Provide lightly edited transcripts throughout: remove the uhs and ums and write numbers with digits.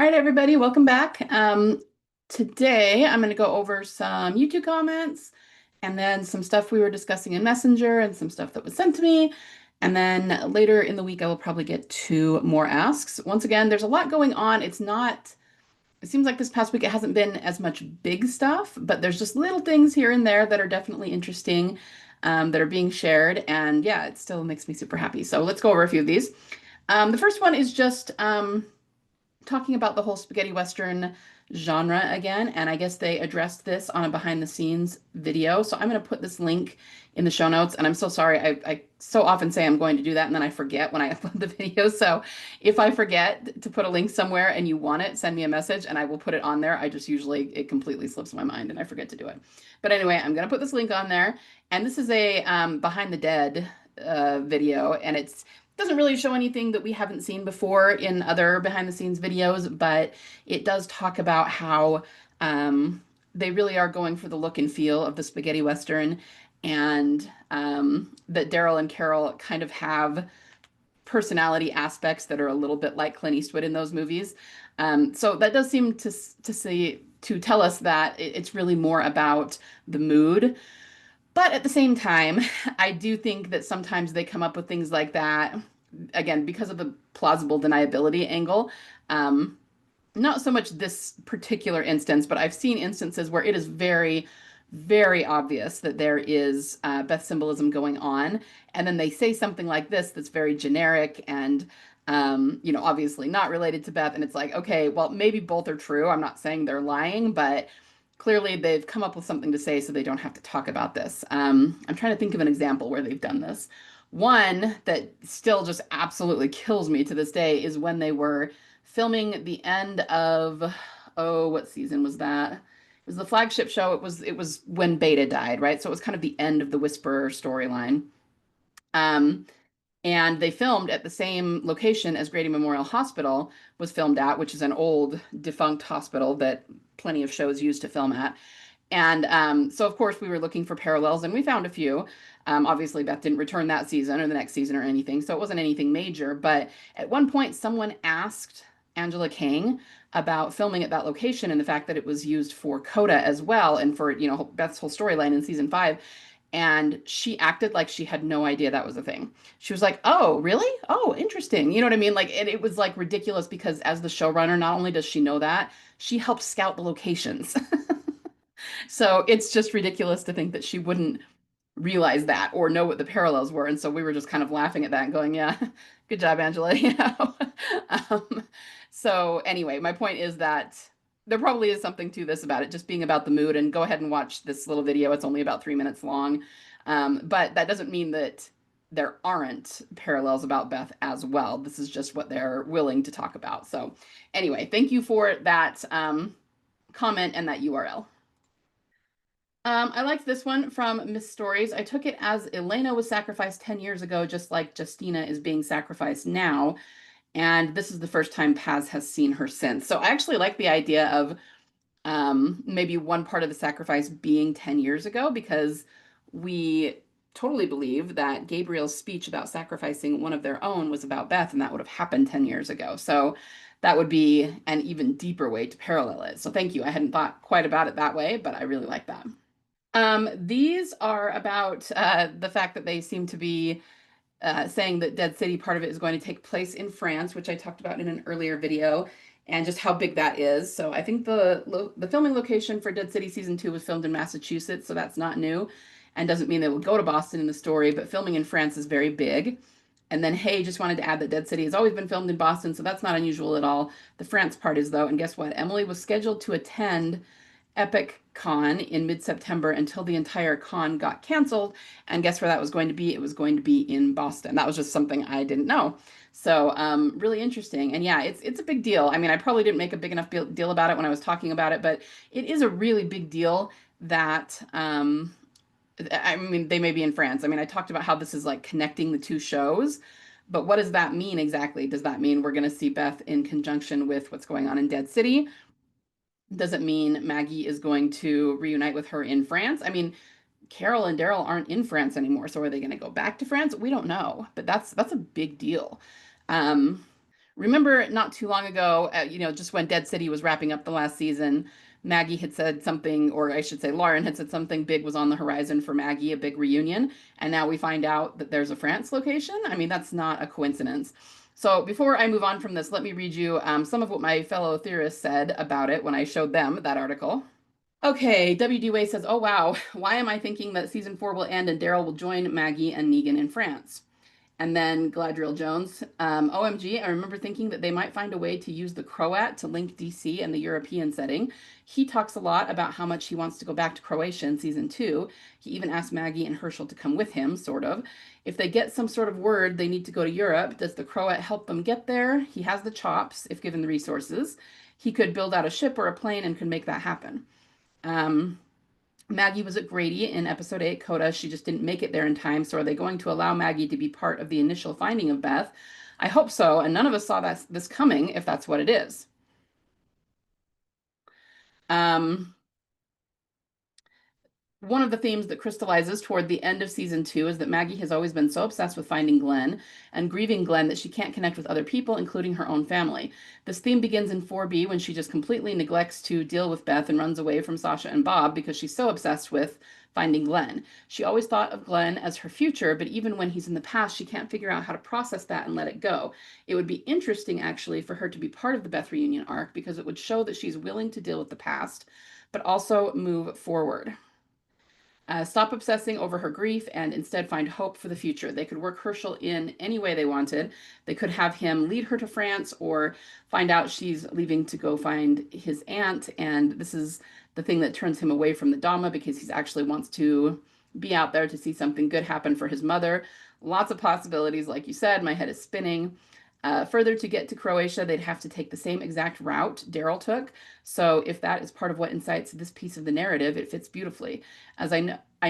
right, everybody, welcome back. Today I'm going to go over some YouTube comments and then some stuff we were discussing in Messenger and some stuff that was sent to me. And then later in the week, I will probably get two more asks. Once again, there's a lot going on. It seems like this past week it hasn't been as much big stuff, but there's just little things here and there that are definitely interesting, that are being shared. And yeah, it still makes me super happy. So let's go over a few of these. The first one is just talking about the whole spaghetti Western genre again, and I guess they addressed this on a behind the scenes video. So I'm going to put this link in the show notes, and I'm so sorry. I so often say I'm going to do that, and then I forget when I upload the video. So if I forget to put a link somewhere and you want it, send me a message, and I will put it on there. I just usually, it completely slips my mind, and I forget to do it. But anyway, I'm going to put this link on there, and this is a Behind the Dead video, and it's doesn't really show anything that we haven't seen before in other behind the scenes videos, but it does talk about how they really are going for the look and feel of the spaghetti Western, and that Daryl and Carol kind of have personality aspects that are a little bit like Clint Eastwood in those movies. So that does seem to tell us that it's really more about the mood. But at the same time, I do think that sometimes they come up with things like that, again, because of the plausible deniability angle. Um, Not so much this particular instance, but I've seen instances where it is very, very obvious that there is Beth symbolism going on. And then they say something like this that's very generic and, obviously not related to Beth. And it's like, okay, well, maybe both are true. I'm not saying they're lying, but clearly they've come up with something to say so they don't have to talk about this. I'm trying to think of an example where they've done this. One that still just absolutely kills me to this day is when they were filming the end of, oh, what season was that? It was the flagship show. It was when Beta died, right? So it was kind of the end of the Whisperer storyline. Um, and they filmed at the same location as Grady Memorial Hospital was filmed at, which is an old defunct hospital that plenty of shows used to film at. And so, of course, we were looking for parallels, and we found a few. Obviously, Beth didn't return that season or the next season or anything, so it wasn't anything major. But at one point, someone asked Angela Kang about filming at that location and the fact that it was used for Coda as well and for, Beth's whole storyline in season 5. And she acted like she had no idea that was a thing. She was like, "Oh, really? Oh, interesting." You know what I mean? Like, and it was like ridiculous because as the showrunner, not only does she know that, she helped scout the locations. So it's just ridiculous to think that she wouldn't realize that or know what the parallels were. And so we were just kind of laughing at that and going, yeah, good job, Angela. Um, so anyway, my point is that there probably is something to this about it just being about the mood. And go ahead and watch this little video. It's only about 3 minutes long. But that doesn't mean that there aren't parallels about Beth as well. This is just what they're willing to talk about. So anyway, thank you for that comment and that URL. I liked this one from Miss Stories. I took it as Elena was sacrificed 10 years ago, just like Justina is being sacrificed now. And this is the first time Paz has seen her since. So I actually like the idea of maybe one part of the sacrifice being 10 years ago, because we totally believe that Gabriel's speech about sacrificing one of their own was about Beth, and that would have happened 10 years ago. So that would be an even deeper way to parallel it. So thank you. I hadn't thought quite about it that way, but I really like that. These are about the fact that they seem to be saying that Dead City, part of it is going to take place in France, which I talked about in an earlier video, and just how big that is. So I think the filming location for Dead City season 2 was filmed in Massachusetts, so that's not new, and doesn't mean they will go to Boston in the story. But filming in France is very big. And then Hay just wanted to add that Dead City has always been filmed in Boston, so that's not unusual at all. The France part is though, and guess what? Emily was scheduled to attend Epic Con in mid-September until the entire con got canceled. And guess where that was going to be? It was going to be in Boston. That was just something I didn't know. So really interesting. And yeah, it's a big deal. I mean, I probably didn't make a big enough deal about it when I was talking about it, but it is a really big deal that I mean, they may be in France. I mean, I talked about how this is like connecting the two shows, but what does that mean exactly? Does that mean we're going to see Beth in conjunction with what's going on in Dead City? Does it mean Maggie is going to reunite with her in France? I mean, Carol and Daryl aren't in France anymore, so are they going to go back to France? We don't know, but that's a big deal. Um, Remember not too long ago, just when Dead City was wrapping up the last season, Maggie had said something, or I should say, Lauren had said something big was on the horizon for Maggie, a big reunion. And now we find out that there's a France location. I mean, that's not a coincidence. So before I move on from this, let me read you some of what my fellow theorists said about it when I showed them that article. Okay, W.D. Way says, oh wow, why am I thinking that season 4 will end and Daryl will join Maggie and Negan in France? And then Gladriel Jones, OMG, I remember thinking that they might find a way to use the Croat to link DC and the European setting. He talks a lot about how much he wants to go back to Croatia in season 2. He even asked Maggie and Herschel to come with him, sort of. If they get some sort of word they need to go to Europe, does the Croat help them get there? He has the chops, if given the resources. He could build out a ship or a plane and could make that happen. Um, Maggie was at Grady in episode 8, Coda. She just didn't make it there in time. So are they going to allow Maggie to be part of the initial finding of Beth? I hope so. And none of us saw this coming, if that's what it is. Um, One of the themes that crystallizes toward the end of season 2 is that Maggie has always been so obsessed with finding Glenn and grieving Glenn that she can't connect with other people, including her own family. This theme begins in 4B when she just completely neglects to deal with Beth and runs away from Sasha and Bob because she's so obsessed with finding Glenn. She always thought of Glenn as her future, but even when he's in the past, she can't figure out how to process that and let it go. It would be interesting, actually, for her to be part of the Beth reunion arc because it would show that she's willing to deal with the past, but also move forward. Stop obsessing over her grief and instead find hope for the future. They could work Herschel in any way they wanted. They could have him lead her to France or find out she's leaving to go find his aunt. And this is the thing that turns him away from the Dama because he actually wants to be out there to see something good happen for his mother. Lots of possibilities. Like you said, my head is spinning. Further, to get to Croatia, they'd have to take the same exact route Daryl took. So if that is part of what incites this piece of the narrative, it fits beautifully. As I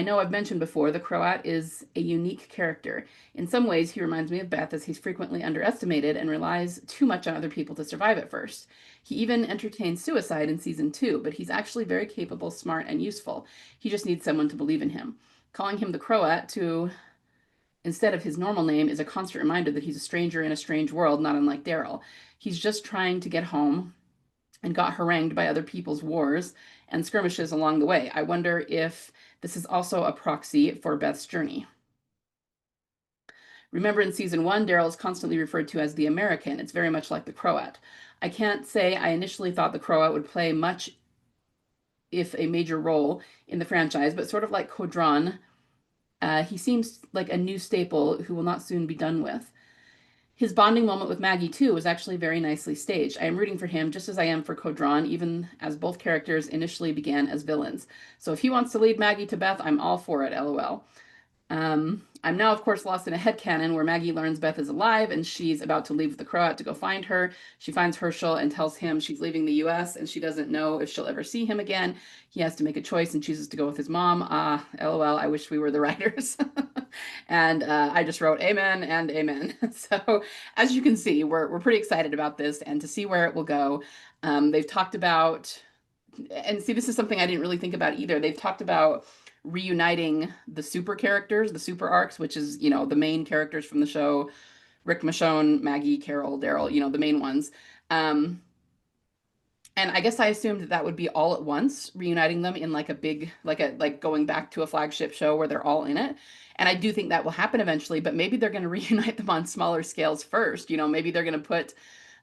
know I've mentioned before, the Croat is a unique character. In some ways, he reminds me of Beth as he's frequently underestimated and relies too much on other people to survive at first. He even entertains suicide in season 2, but he's actually very capable, smart, and useful. He just needs someone to believe in him. Calling him the Croat to instead of his normal name is a constant reminder that he's a stranger in a strange world, not unlike Daryl. He's just trying to get home and got harangued by other people's wars and skirmishes along the way. I wonder if this is also a proxy for Beth's journey. Remember in season 1, Daryl is constantly referred to as the American. It's very much like the Croat. I can't say I initially thought the Croat would play much, if a major role, in the franchise, but sort of like Kodron, he seems like a new staple who will not soon be done with. His bonding moment with Maggie, too, was actually very nicely staged. I am rooting for him just as I am for Kodron, even as both characters initially began as villains. So if he wants to lead Maggie to Beth, I'm all for it, lol. I'm now, of course, lost in a headcanon where Maggie learns Beth is alive and she's about to leave with the Croat to go find her. She finds Herschel and tells him she's leaving the US and she doesn't know if she'll ever see him again. He has to make a choice and chooses to go with his mom. LOL, I wish we were the writers. And I just wrote amen and amen. So as you can see, we're pretty excited about this and to see where it will go. They've talked about, and see, this is something I didn't really think about either. They've talked about reuniting the super characters, the super arcs, which is, the main characters from the show, Rick, Michonne, Maggie, Carol, Daryl, the main ones. And I guess I assumed that would be all at once, reuniting them in like a big, like going back to a flagship show where they're all in it. And I do think that will happen eventually, but maybe they're going to reunite them on smaller scales first. Maybe they're going to put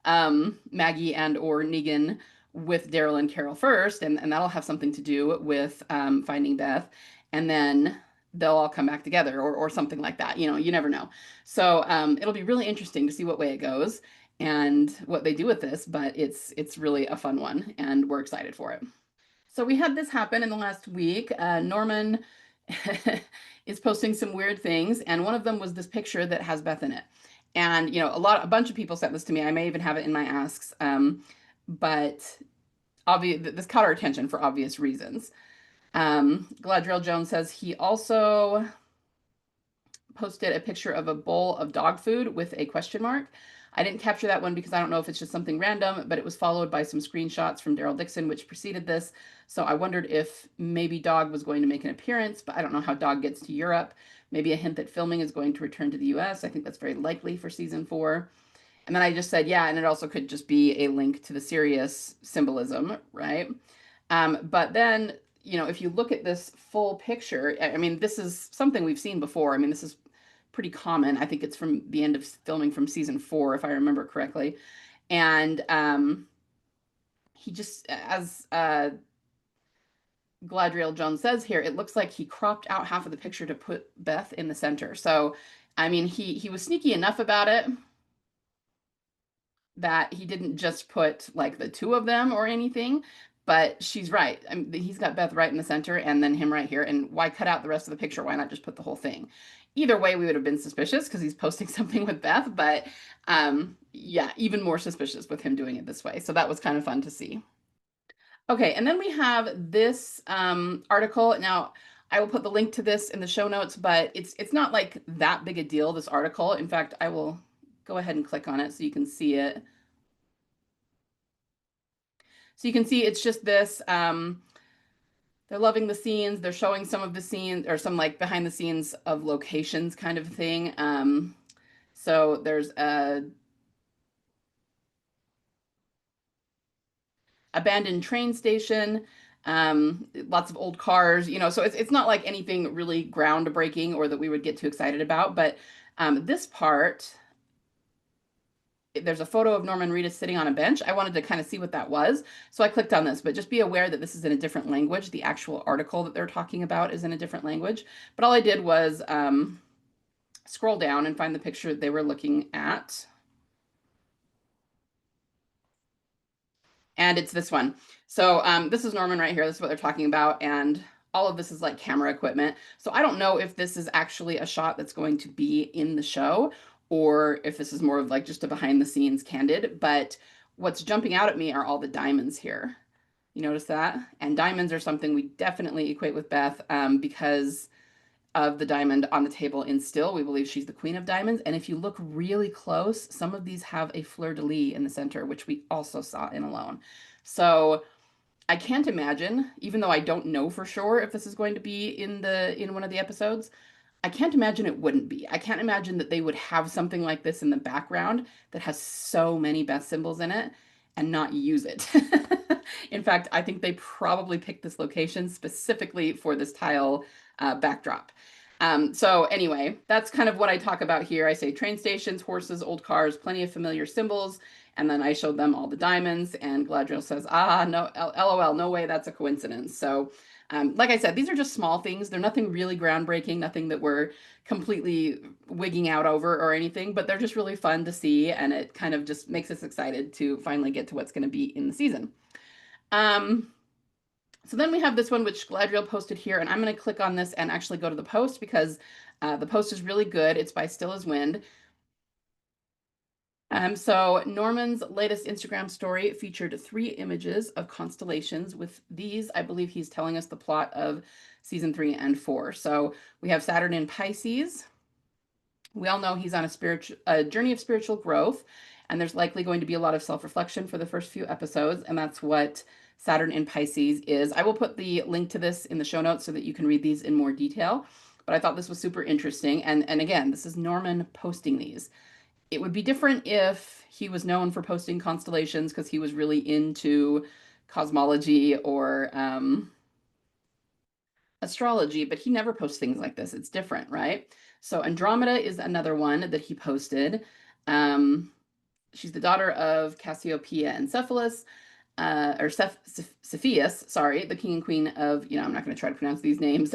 Maggie and or Negan with Daryl and Carol first, and that'll have something to do with finding Beth, and then they'll all come back together or something like that. You never know. So it'll be really interesting to see what way it goes and what they do with this, but it's really a fun one, and we're excited for it. So we had this happen in the last week. Norman is posting some weird things, and one of them was this picture that has Beth in it. And a bunch of people sent this to me. I may even have it in my asks, but this caught our attention for obvious reasons. Gladriel Jones says he also posted a picture of a bowl of dog food with a question mark. I didn't capture that one because I don't know if it's just something random, but it was followed by some screenshots from Daryl Dixon, which preceded this. So I wondered if maybe Dog was going to make an appearance, but I don't know how Dog gets to Europe. Maybe a hint that filming is going to return to the US. I think that's very likely for season 4. And then I just said, yeah, and it also could just be a link to the Sirius symbolism, right? But then, if you look at this full picture, I mean, this is something we've seen before. I mean, this is pretty common. I think it's from the end of filming from season 4, if I remember correctly. And he just, as Gladriel Jones says here, it looks like he cropped out half of the picture to put Beth in the center. So, I mean, he was sneaky enough about it that he didn't just put like the two of them or anything. But she's right. I mean, he's got Beth right in the center and then him right here. And why cut out the rest of the picture? Why not just put the whole thing? Either way, we would have been suspicious because he's posting something with Beth. But yeah, even more suspicious with him doing it this way. So that was kind of fun to see. Okay, and then we have this article. Now, I will put the link to this in the show notes, but it's not like that big a deal, this article. In fact, I will go ahead and click on it so you can see it. So you can see it's just this. They're loving the scenes. They're showing some of the scenes or some like behind the scenes of locations kind of thing. So there's a abandoned train station, lots of old cars, so it's not like anything really groundbreaking or that we would get too excited about. But this part, there's a photo of Norman Reedus sitting on a bench. I wanted to kind of see what that was. So I clicked on this, but just be aware that this is in a different language. The actual article that they're talking about is in a different language. But all I did was scroll down and find the picture that they were looking at. And it's this one. So this is Norman right here. This is what they're talking about. And all of this is like camera equipment. So I don't know if this is actually a shot that's going to be in the show or if this is more of like just a behind the scenes candid. But what's jumping out at me are all the diamonds here. You notice that? And diamonds are something we definitely equate with Beth because of the diamond on the table in Still. We believe she's the queen of diamonds. And if you look really close, some of these have a fleur de lis in the center, which we also saw in Alone. So I can't imagine, even though I don't know for sure if this is going to be in one of the episodes, I can't imagine it wouldn't be. I can't imagine that they would have something like this in the background that has so many Beth symbols in it and not use it. In fact, I think they probably picked this location specifically for this tile backdrop. So anyway, that's kind of what I talk about here. I say train stations, horses, old cars, plenty of familiar symbols. And then I showed them all the diamonds, and Gladriel says, no, LOL, no way, that's a coincidence. So like I said, these are just small things. They're nothing really groundbreaking, nothing that we're completely wigging out over or anything, but they're just really fun to see, and it kind of just makes us excited to finally get to what's going to be in the season. So then we have this one, which Gladriel posted here, and I'm going to click on this and actually go to the post because the post is really good. It's by Still as Wind. So Norman's latest Instagram story featured 3 images of constellations. With these, I believe he's telling us the plot of season 3 and 4. So we have Saturn in Pisces. We all know he's on a journey of spiritual growth, and there's likely going to be a lot of self-reflection for the first few episodes, and that's what Saturn in Pisces is. I will put the link to this in the show notes so that you can read these in more detail, but I thought this was super interesting. And again, this is Norman posting these. It would be different if he was known for posting constellations because he was really into cosmology or astrology, but he never posts things like this. It's different, right? So Andromeda is another one that he posted. She's the daughter of Cassiopeia and Cephalus, or Cepheus, sorry, the king and queen of, I'm not going to try to pronounce these names.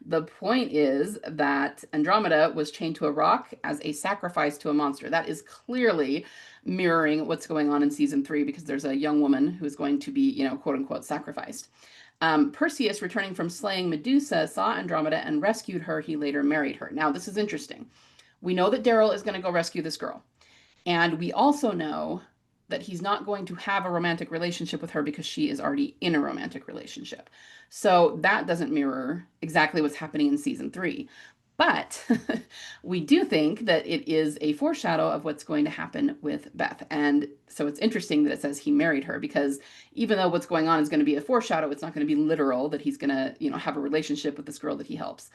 The point is that Andromeda was chained to a rock as a sacrifice to a monster. That is clearly mirroring what's going on in season 3 because there's a young woman who is going to be, quote unquote, sacrificed. Perseus, returning from slaying Medusa, saw Andromeda and rescued her. He later married her. Now, this is interesting. We know that Daryl is going to go rescue this girl. And we also know that he's not going to have a romantic relationship with her because she is already in a romantic relationship. So that doesn't mirror exactly what's happening in season 3. But we do think that it is a foreshadow of what's going to happen with Beth. And so it's interesting that it says he married her because even though what's going on is going to be a foreshadow, it's not going to be literal that he's going to, have a relationship with this girl that he helps.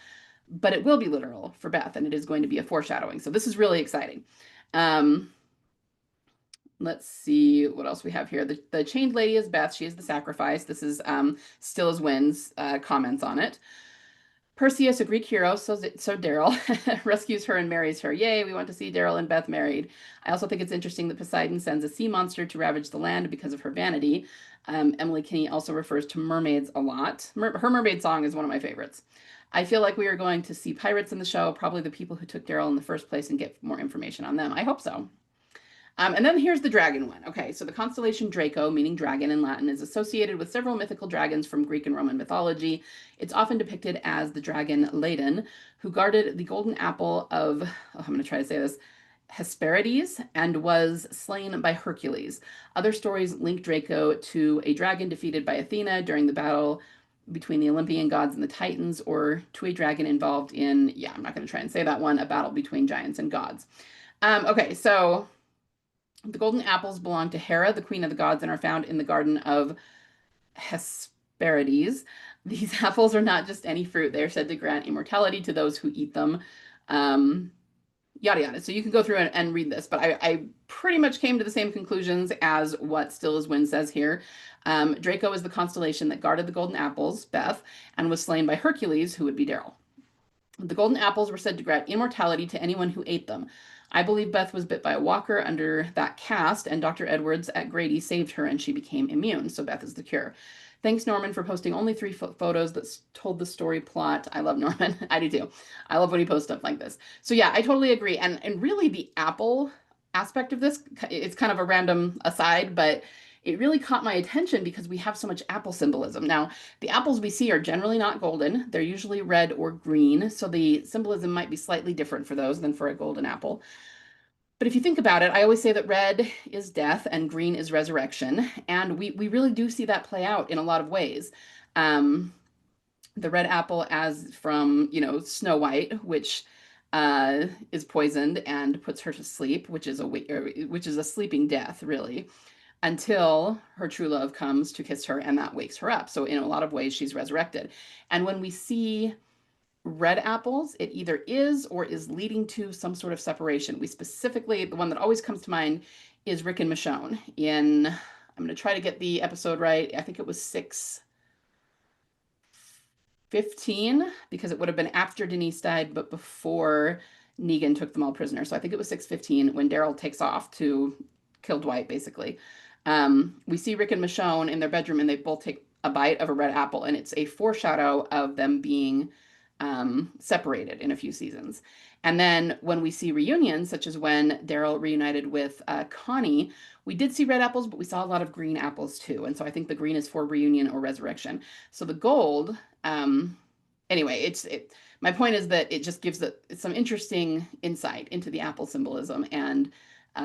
But it will be literal for Beth, and it is going to be a foreshadowing. So this is really exciting. Let's see what else we have here. The chained lady is Beth. She is the sacrifice. This is Still as Winds comments on it. Perseus, a Greek hero, so Daryl rescues her and marries her. Yay, we want to see Daryl and Beth married. I also think it's interesting that Poseidon sends a sea monster to ravage the land because of her vanity. Emily Kinney also refers to mermaids a lot. Her mermaid song is one of my favorites. I feel like we are going to see pirates in the show, probably the people who took Daryl in the first place, and get more information on them. I hope so. And then here's the dragon one. Okay, so the constellation Draco, meaning dragon in Latin, is associated with several mythical dragons from Greek and Roman mythology. It's often depicted as the dragon Ladon, who guarded the golden apple of, I'm going to try to say this, Hesperides, and was slain by Hercules. Other stories link Draco to a dragon defeated by Athena during the battle between the Olympian gods and the Titans, or to a dragon involved in, yeah, I'm not going to try and say that one, a battle between giants and gods. Okay, so the golden apples belong to Hera, the queen of the gods, and are found in the garden of Hesperides. These apples are not just any fruit. They are said to grant immortality to those who eat them. Yada yada. So you can go through and read this, but I pretty much came to the same conclusions as what Still as Wind says here. Draco is the constellation that guarded the golden apples, Beth, and was slain by Hercules, who would be Daryl. The golden apples were said to grant immortality to anyone who ate them. I believe Beth was bit by a walker under that cast, and Dr. Edwards at Grady saved her and she became immune. So Beth is the cure. Thanks, Norman, for posting only 3 photos that told the story plot. I love Norman. I do too. I love when he posts stuff like this. So yeah, I totally agree. And really the apple aspect of this, it's kind of a random aside, but it really caught my attention because we have so much apple symbolism. Now, the apples we see are generally not golden. They're usually red or green, so the symbolism might be slightly different for those than for a golden apple. But if you think about it, I always say that red is death and green is resurrection. And we really do see that play out in a lot of ways. The red apple as from, Snow White, which is poisoned and puts her to sleep, which is a sleeping death, really, until her true love comes to kiss her and that wakes her up. So in a lot of ways, she's resurrected. And when we see red apples, it either is or is leading to some sort of separation. We specifically, the one that always comes to mind is Rick and Michonne in, I'm going to try to get the episode right. I think it was 6:15 because it would have been after Denise died, but before Negan took them all prisoner. So I think it was 6:15 when Daryl takes off to kill Dwight, basically. We see Rick and Michonne in their bedroom and they both take a bite of a red apple, and it's a foreshadow of them being separated in a few seasons. And then when we see reunions, such as when Daryl reunited with Connie, we did see red apples, but we saw a lot of green apples too. And so I think the green is for reunion or resurrection. So the gold, anyway, my point is that it just gives some interesting insight into the apple symbolism and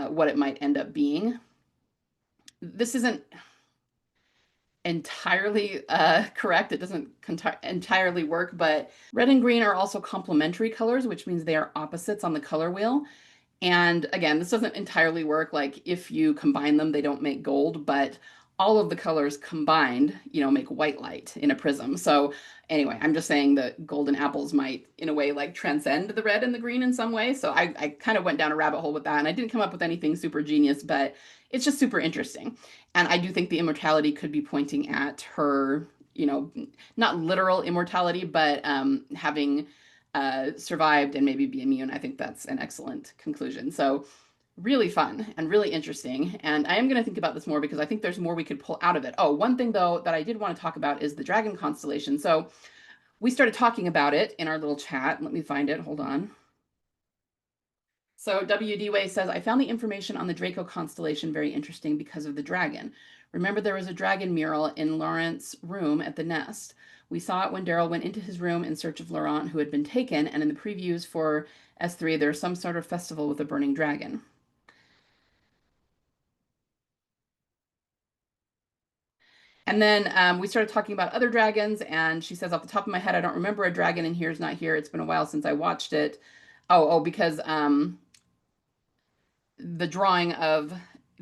what it might end up being. This isn't entirely correct. It doesn't entirely work, but red and green are also complementary colors, which means they are opposites on the color wheel. And again, this doesn't entirely work. Like if you combine them, they don't make gold, but all of the colors combined, make white light in a prism. So anyway, I'm just saying that golden apples might, in a way, like transcend the red and the green in some way. So I kind of went down a rabbit hole with that, and I didn't come up with anything super genius, but it's just super interesting. And I do think the immortality could be pointing at her, not literal immortality, but having survived and maybe be immune. I think that's an excellent conclusion. So really fun and really interesting. And I am going to think about this more because I think there's more we could pull out of it. Oh, one thing though that I did want to talk about is the dragon constellation. So we started talking about it in our little chat. Let me find it. Hold on. So W.D. Way says, I found the information on the Draco constellation very interesting because of the dragon. Remember, there was a dragon mural in Laurent's room at the Nest. We saw it when Daryl went into his room in search of Laurent, who had been taken, and in the previews for S3, there's some sort of festival with a burning dragon. And then we started talking about other dragons, and she says, off the top of my head, I don't remember a dragon in Here's Not Here. It's been a while since I watched it. Because the drawing of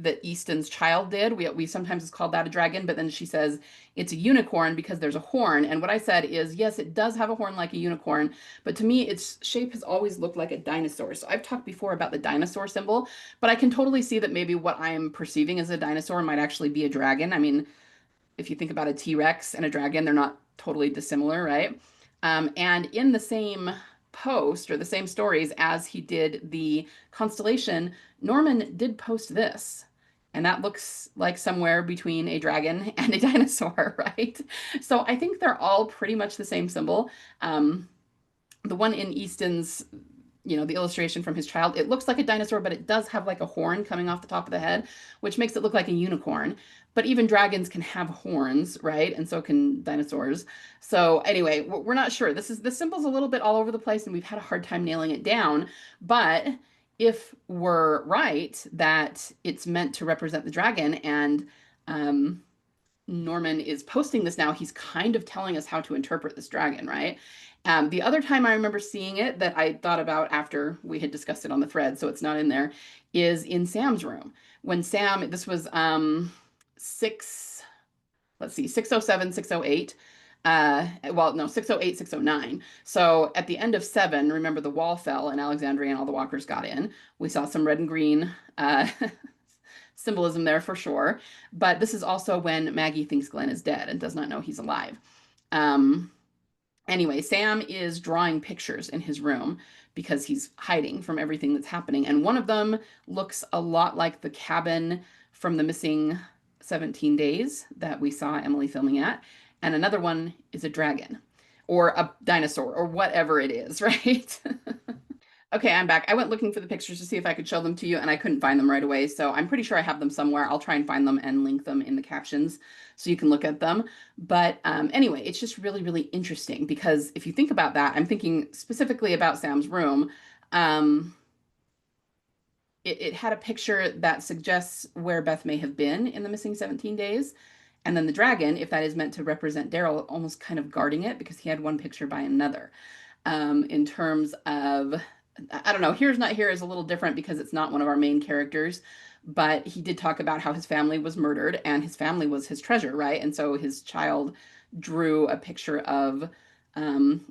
that Easton's child did. We sometimes called that a dragon, but then she says it's a unicorn because there's a horn. And what I said is, yes, it does have a horn like a unicorn, but to me, its shape has always looked like a dinosaur. So I've talked before about the dinosaur symbol, but I can totally see that maybe what I'm perceiving as a dinosaur might actually be a dragon. I mean, if you think about a T-Rex and a dragon, they're not totally dissimilar, right? And in the same post or the same stories as he did the constellation, Norman did post this. And that looks like somewhere between a dragon and a dinosaur, right? So I think they're all pretty much the same symbol. Um, the one in Easton's, the illustration from his child, it looks like a dinosaur, but it does have like a horn coming off the top of the head, which makes it look like a unicorn. But even dragons can have horns, right? And so can dinosaurs. So anyway, we're not sure. The symbol's a little bit all over the place, and we've had a hard time nailing it down. But if we're right that it's meant to represent the dragon, and Norman is posting this now, he's kind of telling us how to interpret this dragon, right? The other time I remember seeing it that I thought about after we had discussed it on the thread, so it's not in there, is in Sam's room. When Sam, this was let's see, 607, 608. Well, no, 608, 609. So at the end of 7, remember the wall fell and Alexandria and all the walkers got in. We saw some red and green symbolism there for sure. But this is also when Maggie thinks Glenn is dead and does not know he's alive. Um, Anyway, Sam is drawing pictures in his room because he's hiding from everything that's happening. And one of them looks a lot like the cabin from the missing 17 days that we saw Emily filming at. And another one is a dragon or a dinosaur or whatever it is, right? Okay, I'm back. I went looking for the pictures to see if I could show them to you, and I couldn't find them right away. So I'm pretty sure I have them somewhere. I'll try and find them and link them in the captions so you can look at them. But anyway, it's just really, really interesting because if you think about that, I'm thinking specifically about Sam's room. Um, it had a picture that suggests where Beth may have been in the missing 17 days. And then the dragon, if that is meant to represent Daryl, almost kind of guarding it because he had one picture by another. In terms of, I don't know, Here's Not Here is a little different because it's not one of our main characters, but he did talk about how his family was murdered and his family was his treasure, right? And so his child drew a picture of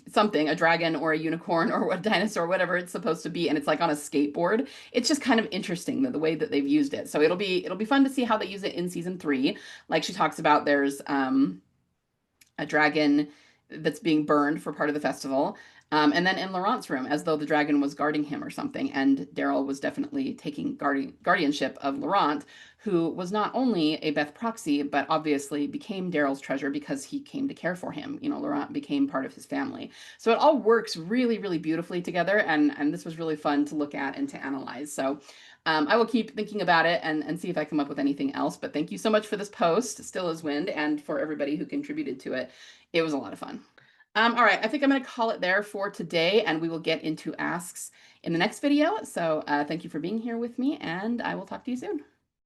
something, a dragon or a unicorn or a dinosaur, whatever it's supposed to be, and it's like on a skateboard. It's just kind of interesting the way that they've used it. So it'll be fun to see how they use it in season 3. Like she talks about, there's a dragon that's being burned for part of the festival. And then in Laurent's room, as though the dragon was guarding him or something. And Daryl was definitely taking guardianship of Laurent, who was not only a Beth proxy, but obviously became Daryl's treasure because he came to care for him. Laurent became part of his family. So it all works really, really beautifully together. And this was really fun to look at and to analyze. So I will keep thinking about it and see if I come up with anything else. But thank you so much for this post, Still as Wind, and for everybody who contributed to it. It was a lot of fun. All right, I think I'm going to call it there for today, and we will get into asks in the next video. So thank you for being here with me, and I will talk to you soon.